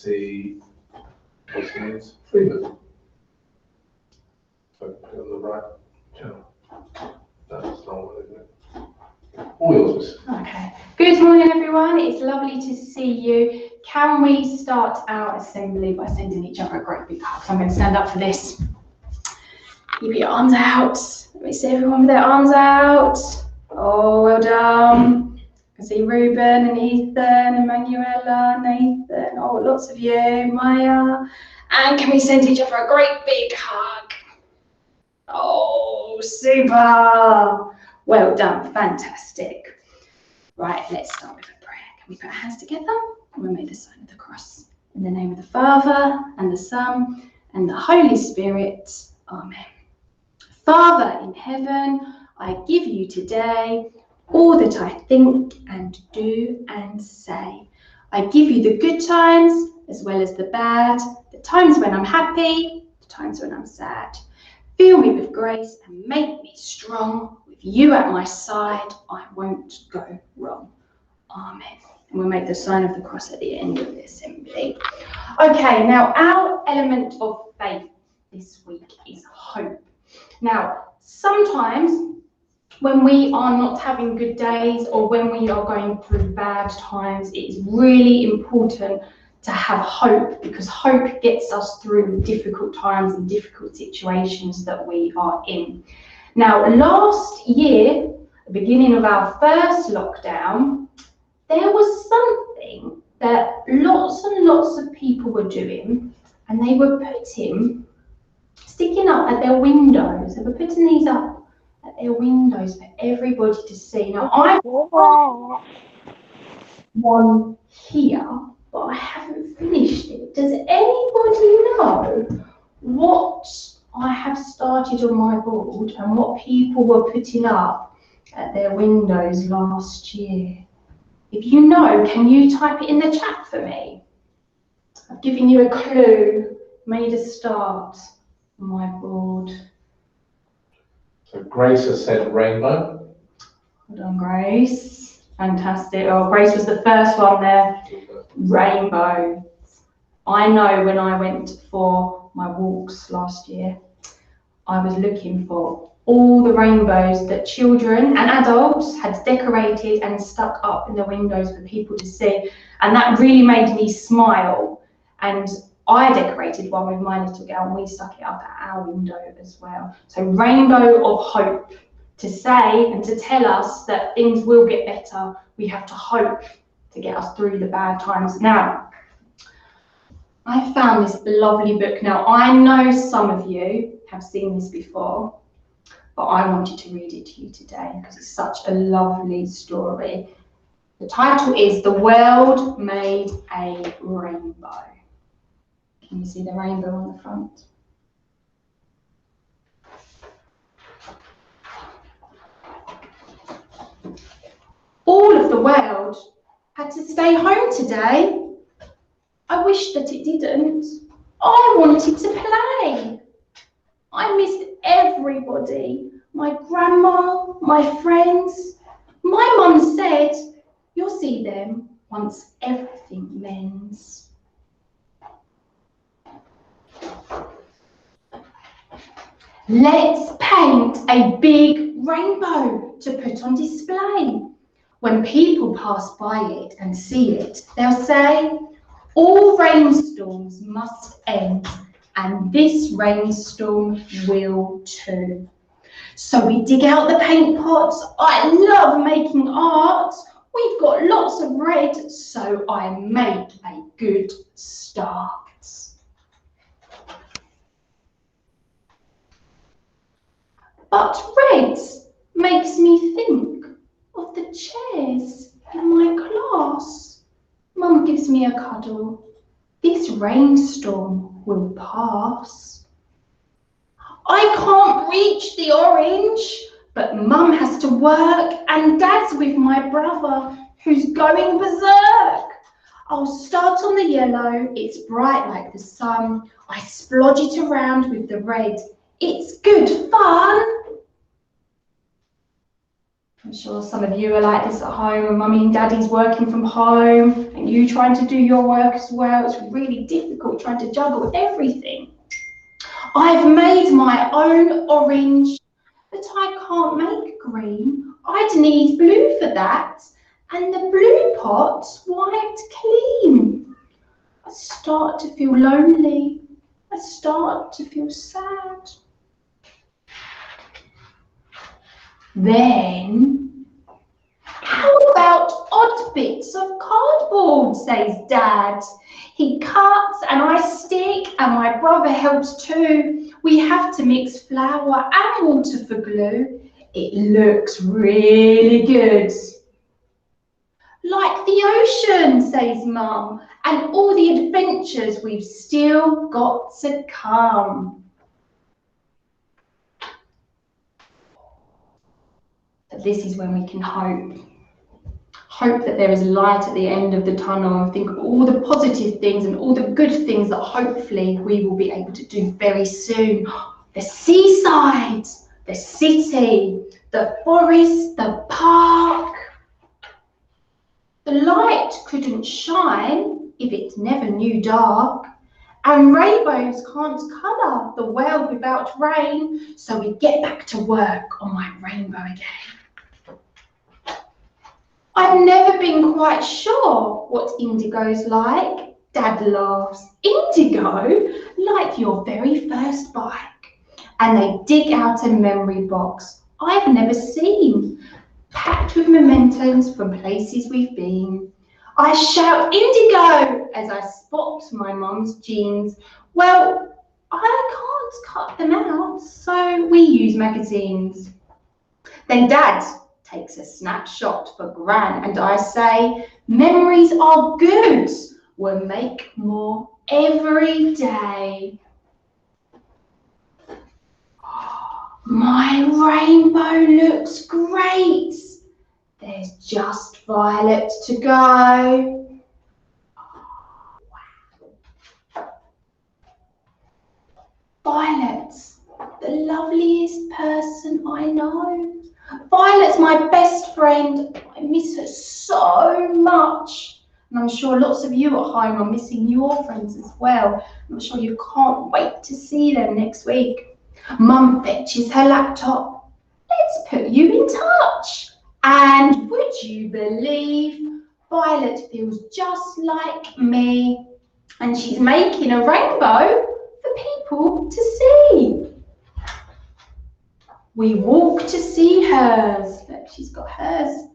see what's means freedom. So put it on the right channel. That's not one, isn't it? All yours. Okay. Good morning, everyone. It's lovely to see you. Can we start our assembly by sending each other a great big hug? So I'm going to stand up for this. Keep your arms out. Let me see everyone with their arms out. Oh, well done. I can see Ruben and Ethan, Emanuela, Nathan. Oh, lots of you. Maya. And can we send each other a great big hug? Oh, super. Well done. Fantastic. Right, let's start with a prayer. Can we put our hands together? And we'll make the sign of the cross. In the name of the Father, and the Son, and the Holy Spirit. Amen. Father in heaven, I give you today all that I think and do and say. I give you the good times as well as the bad, the times when I'm happy, the times when I'm sad. Fill me with grace and make me strong. With you at my side, I won't go wrong. Amen. And we'll make the sign of the cross at the end of the assembly. Okay, now our element of faith this week is hope. Now, sometimes when we are not having good days or when we are going through bad times, it is really important to have hope, because hope gets us through difficult times and difficult situations that we are in. Now, last year, the beginning of our first lockdown, there was something that lots and lots of people were doing, and they were sticking up at their windows. They were putting these up at their windows for everybody to see. Now, I've got one here, but I haven't finished it. Does anybody know what I have started on my board and what people were putting up at their windows last year? If you know, can you type it in the chat for me? I've given you a clue, made a start on my board. So Grace has said rainbow. Hold on, Grace. Fantastic. Oh, Grace was the first one there. Rainbow. I know when I went for my walks last year, I was looking for all the rainbows that children and adults had decorated and stuck up in the windows for people to see. And that really made me smile. And I decorated one with my little girl and we stuck it up at our window as well. So rainbow of hope, to say and to tell us that things will get better. We have to hope to get us through the bad times. Now, I found this lovely book. Now, I know some of you have seen this before, but I wanted to read it to you today because it's such a lovely story. The title is The World Made a Rainbow. Can you see the rainbow on the front? All of the world had to stay home today. I wish that it didn't. I wanted to play. I missed everybody. My grandma, my friends. My mum said, you'll see them once everything mends. Let's paint a big rainbow to put on display. When people pass by it and see it, they'll say, all rainstorms must end, and this rainstorm will too. So we dig out the paint pots. I love making art. We've got lots of red, so I make a good start. But red makes me think of the chairs in my class. Mum gives me a cuddle. This rainstorm will pass. I can't reach the orange, but Mum has to work and Dad's with my brother who's going berserk. I'll start on the yellow. It's bright like the sun. I splodge it around with the red. It's good fun. I'm sure some of you are like this at home, and mummy and daddy's working from home, and you trying to do your work as well. It's really difficult trying to juggle everything. I've made my own orange, but I can't make green. I'd need blue for that, and the blue pot's wiped clean. I start to feel lonely. I start to feel sad. Then, how about odd bits of cardboard, says Dad. He cuts and I stick and my brother helps too. We have to mix flour and water for glue. It looks really good. Like the ocean, says Mum, and all the adventures we've still got to come. But this is when we can hope. Hope that there is light at the end of the tunnel, and think of all the positive things and all the good things that hopefully we will be able to do very soon. The seaside, the city, the forest, the park. The light couldn't shine if it never knew dark. And rainbows can't colour the world without rain. So we get back to work on my rainbow again. I've never been quite sure what indigo's like. Dad laughs. Indigo? Like your very first bike. And they dig out a memory box I've never seen, packed with mementos from places we've been. I shout indigo as I spot my mum's jeans. Well, I can't cut them out, so we use magazines. Then Dad takes a snapshot for Gran and I say, memories are good, we'll make more every day. My rainbow looks great. There's just violet to go. Violet's the loveliest person I know. Violet's my best friend. I miss her so much. And I'm sure lots of you at home are missing your friends as well. I'm sure you can't wait to see them next week. Mum fetches her laptop. Let's put you in touch. And would you believe Violet feels just like me, and she's making a rainbow for people to see. We walk to see hers. Look, she's got hers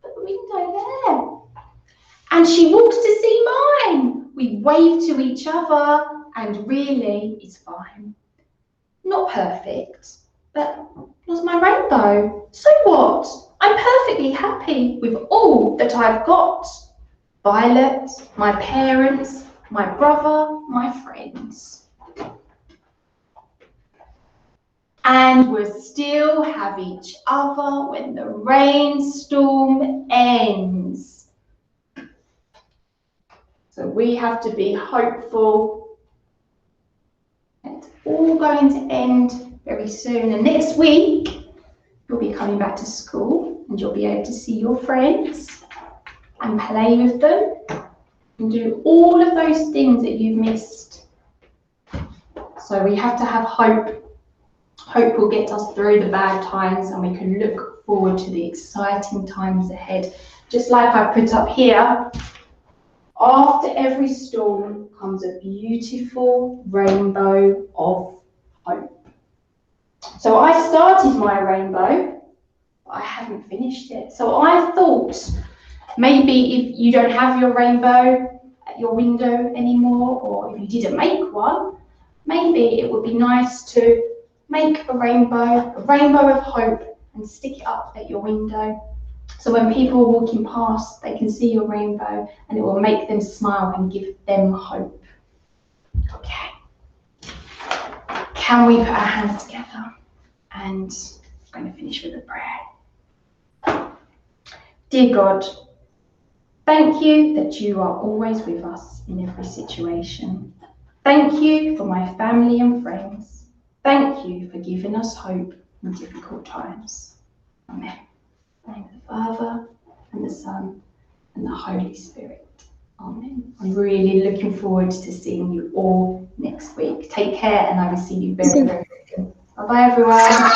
at the window there. And she walks to see mine. We wave to each other, and really it's fine. Not perfect, but it was my rainbow. So what? I'm perfectly happy with all that I've got. Violet, my parents, my brother, my friends. And we'll still have each other when the rainstorm ends. So we have to be hopeful. It's all going to end very soon. And next week, you'll be coming back to school and you'll be able to see your friends and play with them and do all of those things that you've missed. So we have to have hope. Hope will get us through the bad times and we can look forward to the exciting times ahead. Just like I put up here, after every storm comes a beautiful rainbow of hope. So I started my rainbow, but I haven't finished it. So I thought maybe if you don't have your rainbow at your window anymore, or if you didn't make one, maybe it would be nice to make a rainbow of hope, and stick it up at your window. So when people are walking past, they can see your rainbow and it will make them smile and give them hope. Okay. Can we put our hands together? And I'm going to finish with a prayer. Dear God, thank you that you are always with us in every situation. Thank you for my family and friends. Thank you for giving us hope in difficult times. Amen. In the name of the Father, and the Son, and the Holy Spirit. Amen. I'm really looking forward to seeing you all next week. Take care, and I will see you very, very soon. Bye-bye, everyone.